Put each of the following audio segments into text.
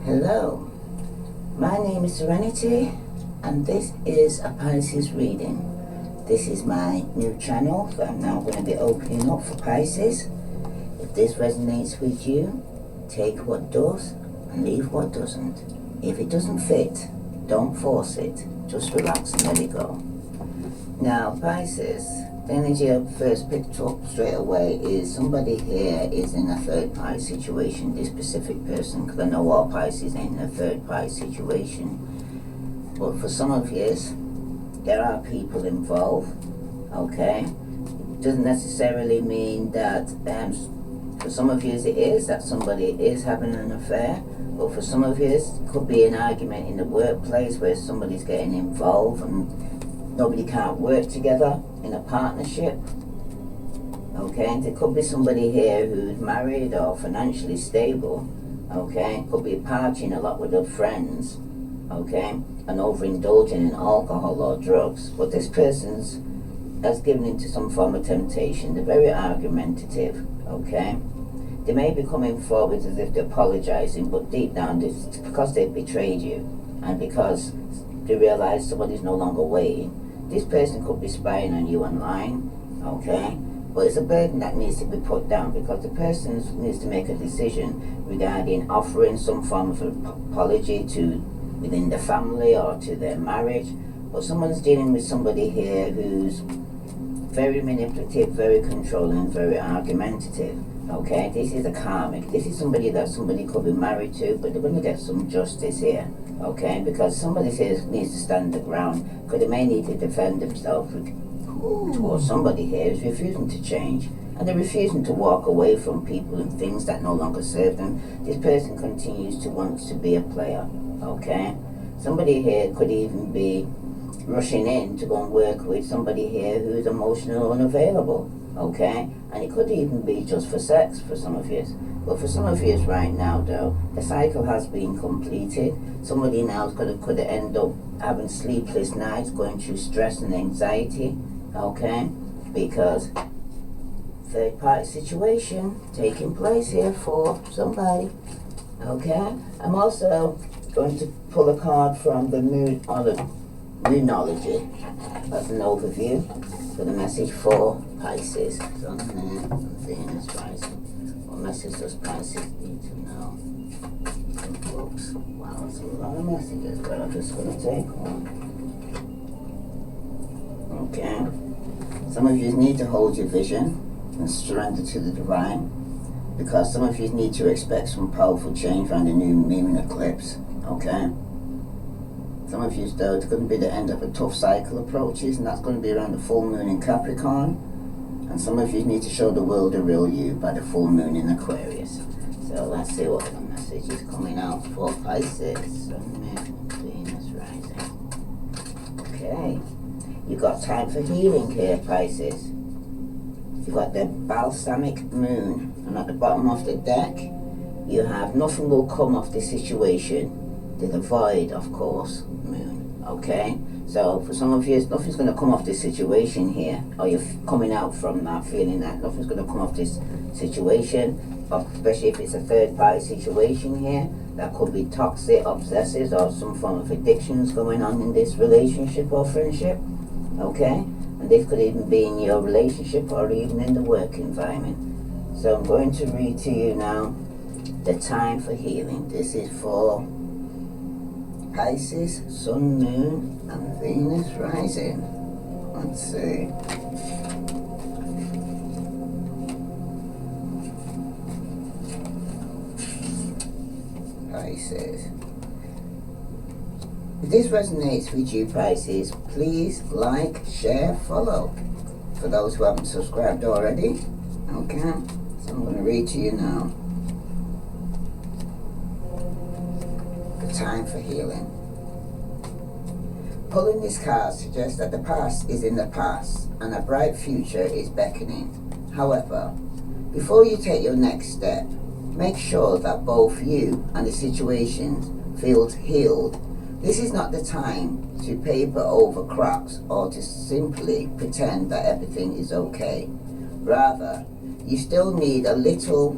Hello, my name is Serenity and this is a Pisces reading. This is my new channel that I'm now going to be opening up for Pisces. If this resonates with you, take what does and leave what doesn't. If it doesn't fit, don't force it. Just relax and let it go. Now Pisces, the energy I first picked up straight away is somebody here is in a third party situation, this specific person, because I know all Pisces ain't in a third party situation. But for some of you, there are people involved, okay? It doesn't necessarily mean that, for some of you it is that somebody is having an affair, but for some of you it could be an argument in the workplace where somebody's getting involved and nobody can't work together in a partnership. Okay, and there could be somebody here who's married or financially stable. Okay, could be partying a lot with their friends. Okay, and overindulging in alcohol or drugs. But this person's has given into some form of temptation. They're very argumentative. Okay, they may be coming forward as if they're apologizing, but deep down it's because they've betrayed you and because they realize somebody's no longer waiting. This person could be spying on you online, okay? But it's a burden that needs to be put down because the person needs to make a decision regarding offering some form of apology to within the family or to their marriage. But someone's dealing with somebody here who's very manipulative, very controlling, very argumentative, okay? This is a karmic. This is somebody that somebody could be married to, but they're going to get some justice here. Okay, because somebody says needs to stand the ground, because they may need to defend themselves towards somebody here who's refusing to change, and they're refusing to walk away from people and things that no longer serve them. This person continues to want to be a player. Okay, somebody here could even be rushing in to go and work with somebody here who's emotional and unavailable. Okay, and it could even be just for sex for some of you. But for some of you right now though, the cycle has been completed. Somebody now could end up having sleepless nights, going through stress and anxiety, okay? Because third party situation taking place here for somebody, okay? I'm also going to pull a card from the Moonology as an overview for the message for Pisces. Sun, Moon, and Venus rising. What message does Pisces need to know? Books. Wow, that's a lot of messages, but I'm just going to take one. Okay. Some of you need to hold your vision and surrender to the divine, because some of you need to expect some powerful change around the new moon eclipse. Okay. Some of you, though, it's going to be the end of a tough cycle approaches, and that's going to be around the full moon in Capricorn. And some of you need to show the world the real you by the full moon in Aquarius. So let's see what the message is coming out for Pisces. Sun, Moon, Venus rising. Okay. You've got time for healing here, Pisces. You've got the balsamic moon. And at the bottom of the deck, you have nothing will come of this situation. The void, of course, moon. Okay? So for some of you, nothing's going to come off this situation here, or you're coming out from that feeling that nothing's going to come off this situation, especially if it's a third party situation here. That could be toxic, obsessive, or some form of addictions going on in this relationship or friendship. Okay? And this could even be in your relationship or even in the work environment. So I'm going to read to you now the time for healing. This is for Pisces, Sun, Moon, and Venus rising. Let's see. Pisces. If this resonates with you, Pisces, please like, share, follow. For those who haven't subscribed already, okay? So I'm going to read to you now. The time for healing. Pulling this card suggests that the past is in the past and a bright future is beckoning. However, before you take your next step, make sure that both you and the situation feels healed. This is not the time to paper over cracks or to simply pretend that everything is okay. Rather, you still need a little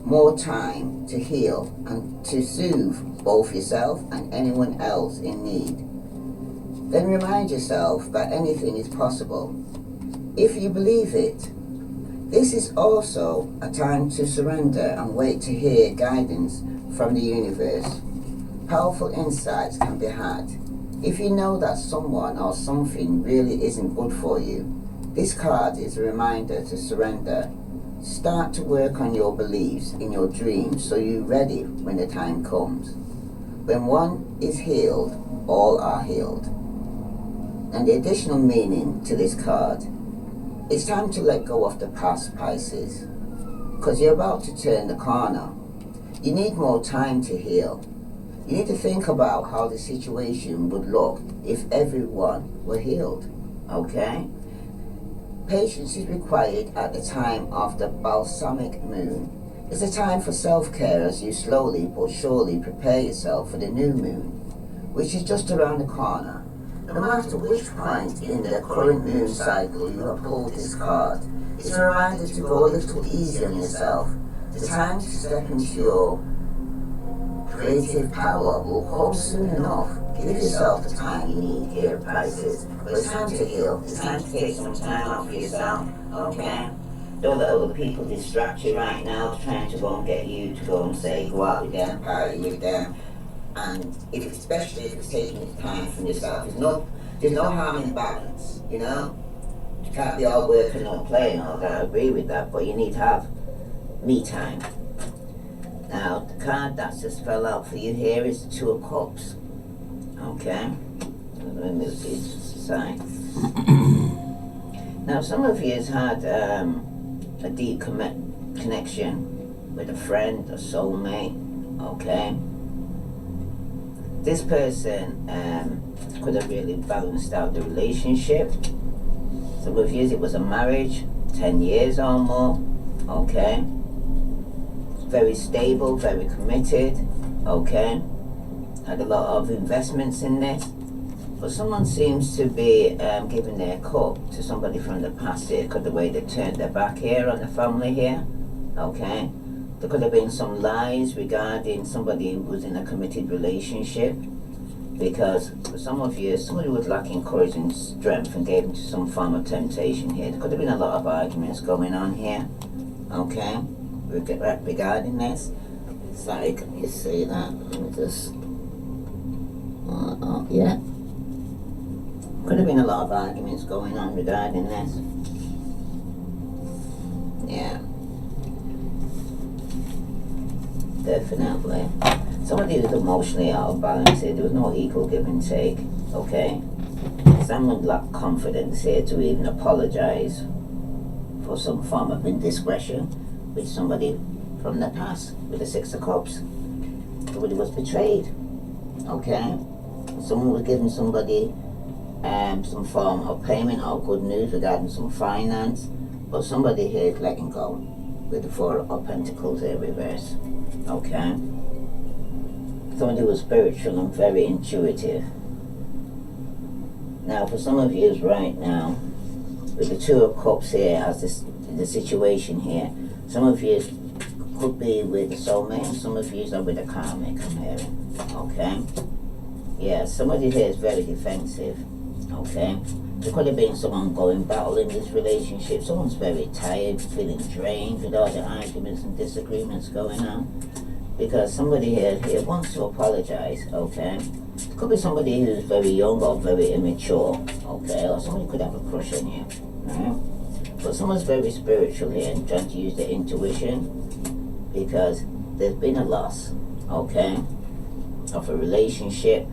more time to heal and to soothe both yourself and anyone else in need. Then remind yourself that anything is possible if you believe it. This is also a time to surrender and wait to hear guidance from the universe. Powerful insights can be had. If you know that someone or something really isn't good for you, this card is a reminder to surrender. Start to work on your beliefs in your dreams so you're ready when the time comes. When one is healed, all are healed. And the additional meaning to this card, it's time to let go of the past, Pisces, because you're about to turn the corner. You need more time to heal. You need to think about how the situation would look if everyone were healed, okay? Patience is required at the time of the balsamic moon. It's a time for self-care as you slowly but surely prepare yourself for the new moon, which is just around the corner. No matter which point in the current moon cycle you have pulled this card, it's a reminder to go a little easier on yourself. The time to step into your creative power will come soon enough. Give yourself the time you need here, Pisces. But it's time to heal. It's time to take some time out for yourself, okay? Don't let other people distract you right now, trying to go and get you to go and say, go out with them, party with them. And especially if it's taking time from yourself, there's no harm in balance, you know? You can't be all work and not playing all that, I agree with that, but you need to have me time. Now, the card that just fell out for you here is the Two of Cups. Okay? Let me move these aside. Now, some of you has had a deep connection with a friend, a soulmate, okay? This person could have really balanced out the relationship. Some of you, it was a marriage, 10 years or more, okay? Very stable, very committed, okay? Had a lot of investments in this. But someone seems to be giving their cup to somebody from the past here because of the way they turned their back here on the family here, okay? There could have been some lies regarding somebody who was in a committed relationship, because for some of you, somebody was lacking courage and strength and gave into some form of temptation here. There could have been a lot of arguments going on here, okay, regarding this. Sorry, can you see that? Let me just... yeah. Could have been a lot of arguments going on regarding this. Yeah. Definitely. Somebody was emotionally out of balance here. There was no equal give and take. Okay? Someone lacked confidence here to even apologize for some form of indiscretion with somebody from the past with the Six of Cups. Somebody was betrayed. Okay? Someone was giving somebody some form of payment or good news regarding some finance, but somebody here is letting go with the Four of Pentacles here reverse. Okay? Somebody was spiritual and very intuitive. Now, for some of you right now, with the Two of Cups here as the situation here, some of you could be with a soulmate and some of you are with a karmic, I'm hearing. Okay? Yeah, somebody here is very defensive. Okay? There could have been some ongoing battle in this relationship. Someone's very tired, feeling drained with all the arguments and disagreements going on. Because somebody here wants to apologize, okay? It could be somebody who's very young or very immature, okay? Or somebody could have a crush on you, right? But someone's very spiritual here and trying to use their intuition because there's been a loss, okay? Of a relationship.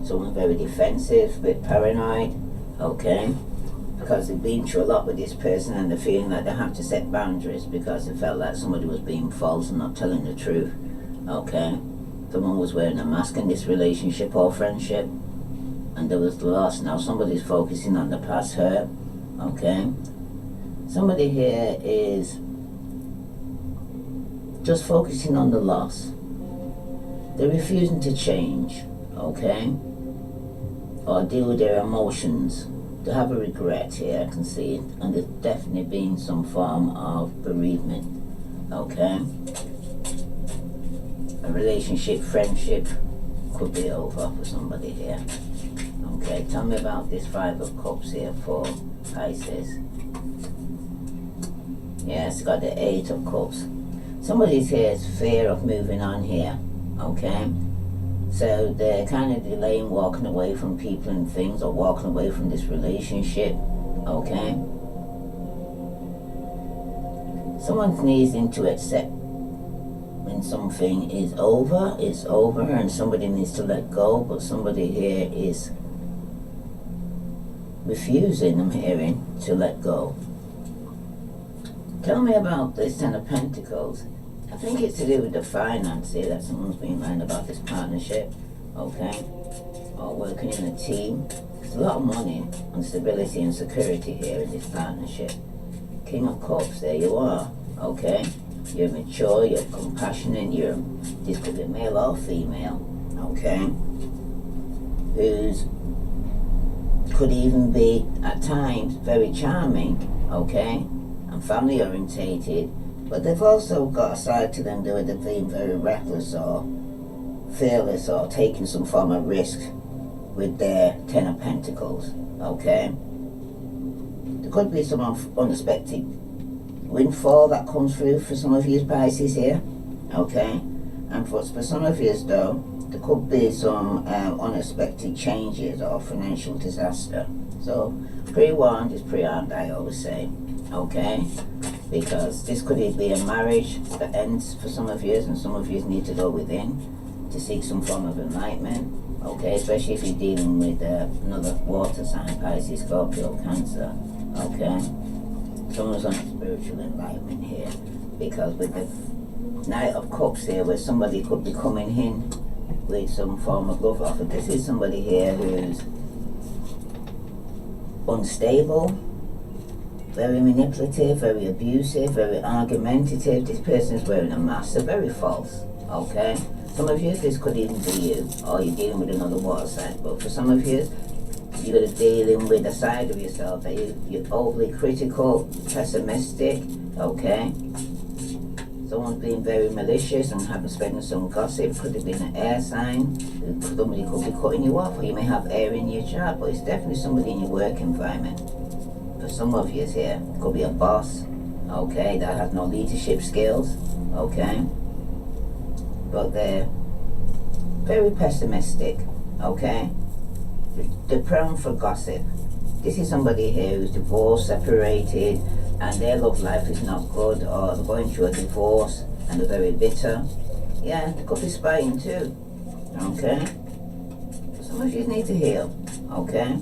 Someone's very defensive, a bit paranoid, okay? Because they've been through a lot with this person and they're feeling like they have to set boundaries because they felt like somebody was being false and not telling the truth, okay? Someone was wearing a mask in this relationship or friendship and there was loss. Now somebody's focusing on the past hurt, okay? Somebody here is just focusing on the loss. They're refusing to change, okay? Or deal with their emotions. They have a regret here, I can see it, and there's definitely been some form of bereavement, okay? A relationship, friendship could be over for somebody here. Okay, tell me about this Five of Cups here for Pisces. Yes, got the Eight of Cups. Somebody's here is fear of moving on here, okay? So they're kind of delaying walking away from people and things, or walking away from this relationship, okay? Someone's needing to accept when something is over, it's over, and somebody needs to let go, but somebody here is refusing, I'm hearing, to let go. Tell me about this Ten of Pentacles. I think it's to do with the finance here, that someone's been lying about this partnership, okay? Or working in a team. There's a lot of money and stability and security here in this partnership. King of Cups, there you are, okay? You're mature, you're compassionate, this could be male or female, okay? Who's could even be, at times, very charming, okay? And family orientated, but they've also got a side to them where they're being very reckless or fearless or taking some form of risk with their Ten of Pentacles, okay? There could be some unexpected windfall that comes through for some of you Pisces here, okay? And for some of you though, there could be some unexpected changes or financial disaster. So pre-warned is pre-armed, I always say, okay? Because this could be a marriage that ends for some of you, and some of you need to go within to seek some form of enlightenment, okay? Especially if you're dealing with another water sign, Pisces, Scorpio, Cancer, okay? Someone's on a spiritual enlightenment here, because with the Knight of Cups here, where somebody could be coming in with some form of love offer. This is somebody here who's unstable, very manipulative, very abusive, very argumentative. This person is wearing a mask. They're very false, okay? Some of you, this could even be you, or you're dealing with another water sign. But for some of you, you're going to dealing with a side of yourself that you're overly critical, pessimistic, okay? Someone's being very malicious and having spreading some gossip. Could have been an air sign. Somebody could be cutting you off, or you may have air in your chart, but it's definitely somebody in your work environment. For some of you here, it could be a boss, okay, that has no leadership skills, okay? But they're very pessimistic, okay? They're prone for gossip. This is somebody here who's divorced, separated, and their love life is not good, or they're going through a divorce and they're very bitter. Yeah, they could be spying too, okay? Some of you need to heal, okay?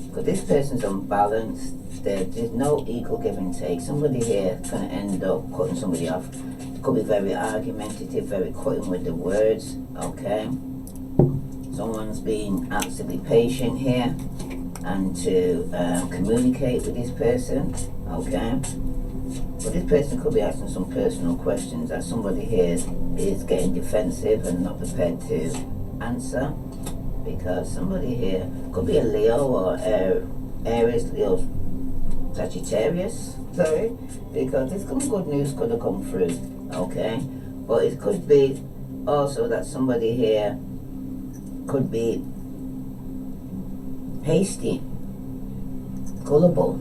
Because this person's unbalanced. There's no equal give and take. Somebody here is going to end up cutting somebody off. Could be very argumentative, very cutting with the words, okay? Someone's being absolutely patient here and to communicate with this person, okay? But this person could be asking some personal questions that somebody here is getting defensive and not prepared to answer, because somebody here could be a Leo or Aries, Leo, Sagittarius, sorry, because this good news could have come through, okay? But it could be also that somebody here could be hasty, gullible,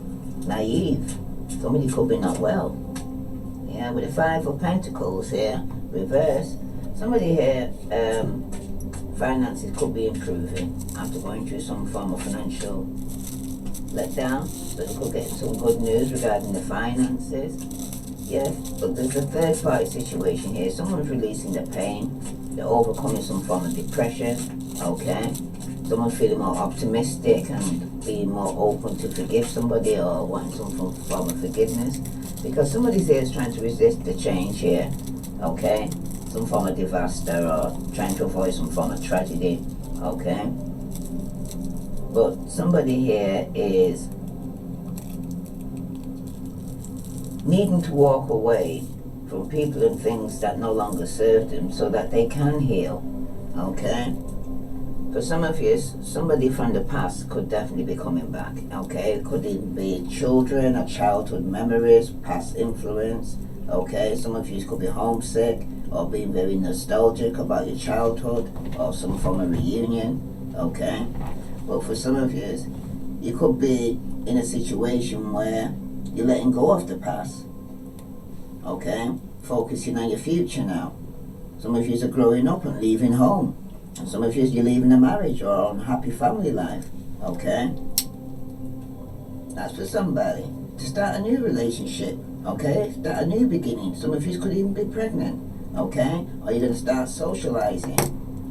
naive. Somebody could be not well. Yeah, with the Five of Pentacles here, reverse. Somebody here, finances could be improving after going through some form of financial letdown. So they could get some good news regarding the finances. Yes, but there's a third party situation here. Someone's releasing the pain. They're overcoming some form of depression, okay? Someone's feeling more optimistic and being more open to forgive somebody or wanting some form of forgiveness. Because somebody's here is trying to resist the change here, okay? Some form of disaster or trying to avoid some form of tragedy, okay? But somebody here is needing to walk away from people and things that no longer serve them so that they can heal, okay? For some of you, somebody from the past could definitely be coming back, okay? It could even be children or childhood memories, past influence, Okay, some of you could be homesick or being very nostalgic about your childhood or some form of reunion. Okay, but for some of you could be in a situation where you're letting go of the past. Okay, focusing on your future now. Some of you are growing up and leaving home, and some of you you're leaving a marriage or an happy family life. Okay, that's for somebody to start a new relationship. Okay, start a new beginning. Some of you could even be pregnant. Okay, or you're gonna start socializing.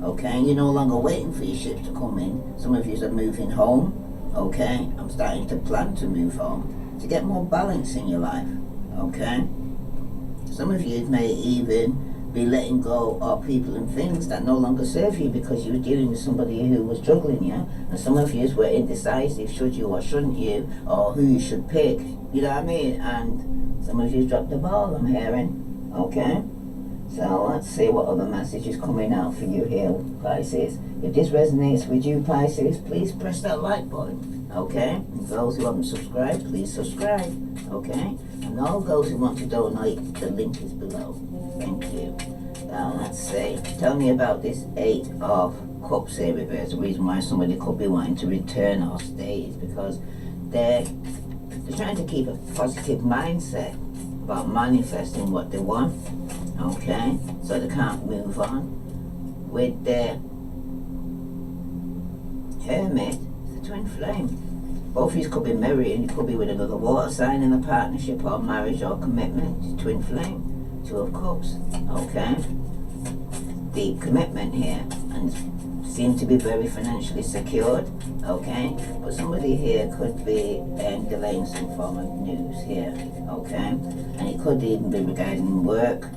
Okay, you're no longer waiting for your ship to come in. Some of you are moving home. Okay, I'm starting to plan to move home to get more balance in your life. Okay, some of you may even be letting go of people and things that no longer serve you because you were dealing with somebody who was juggling you, and some of you were indecisive, should you or shouldn't you, or who you should pick, you know what I mean, and some of you dropped the ball, I'm hearing. Okay, so let's see what other message is coming out for you here, Pisces. If this resonates with you, Pisces, please press that like button. Okay, and those who haven't subscribed, please subscribe. Okay, and all those who want to donate, the link is below. Thank you. Now let's see. Tell me about this 8 of Cups here reverse. The reason why somebody could be wanting to return or stay is because they're trying to keep a positive mindset about manifesting what they want. Okay, so they can't move on. With their Hermit, it's a twin flame. Both of you could be married, and you could be with another water sign in a partnership or marriage or commitment. It's twin flame. 2 of Cups. Okay, deep commitment here, and seem to be very financially secured. Okay, but somebody here could be delaying some form of news here. Okay, and it could even be regarding work.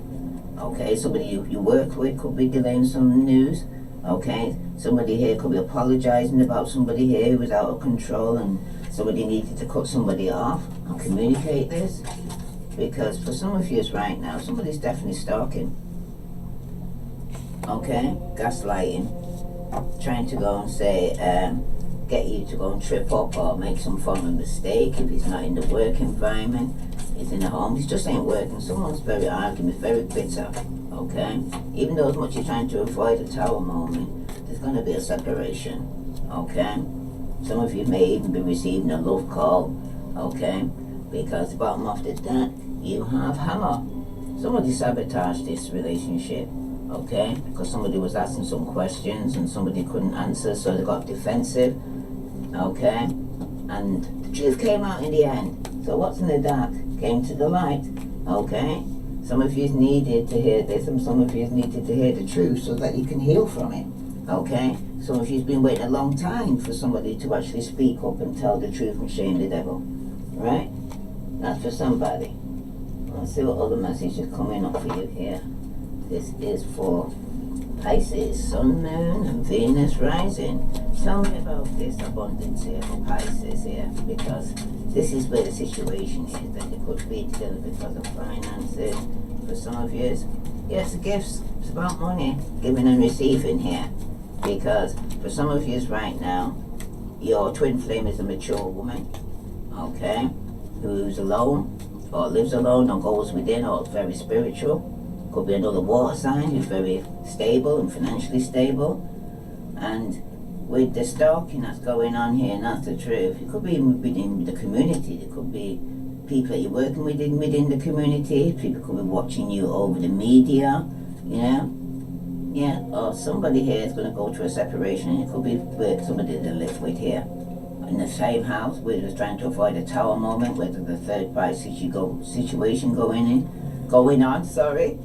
Okay, somebody you work with could be delaying some news. Okay, somebody here could be apologizing about somebody here who was out of control and somebody needed to cut somebody off and communicate this. Because for some of you right now, somebody's definitely stalking. Okay, gaslighting, trying to go and say, get you to go and trip up or make some form of mistake. If it's not in the work environment, it's in the home, it just ain't working. Someone's very arguing, very bitter. Okay, even though as much you're trying to avoid a tower moment, there's going to be a separation. Okay, some of you may even be receiving a love call. Okay, because the bottom of the deck, you have Hammer. Somebody sabotaged this relationship. Okay, because somebody was asking some questions and somebody couldn't answer, so they got defensive. Okay, and the truth came out in the end. So what's in the dark came to the light. Okay, some of you needed to hear this, and some of you needed to hear the truth so that you can heal from it. Okay, some of you've been waiting a long time for somebody to actually speak up and tell the truth and shame the devil. Right? That's for somebody. Let's see what other message is coming up for you here. This is for Pisces, Sun, Moon, and Venus rising. Tell me about this abundance here for Pisces here, because this is where the situation is that it could be together because of finances. For some of you, yes, gifts. It's about money, giving and receiving here. Because for some of you right now, your twin flame is a mature woman. Okay, who's alone or lives alone or goes within or very spiritual. Could be another water sign who's very stable and financially stable. And with the stalking that's going on here, and that's the truth, it could be within the community. It could be people that you're working with within the community. People could be watching you over the media, you know. Yeah, or somebody here is going to go through a separation. It could be with somebody they live with here in the same house, where they're trying to avoid a tower moment, whether the third party situation going on, sorry.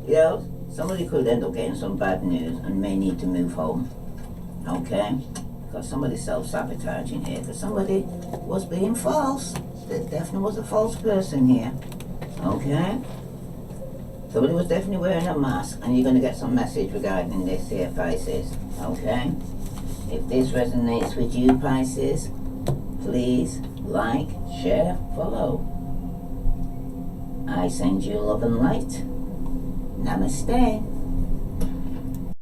You know, somebody could end up getting some bad news and may need to move home. Okay? Because somebody's self-sabotaging here, because somebody was being false. There definitely was a false person here. Okay? Somebody was definitely wearing a mask, and you're going to get some message regarding this here, Pisces. Okay? If this resonates with you, Pisces, please like, share, follow. I send you love and light. Namaste.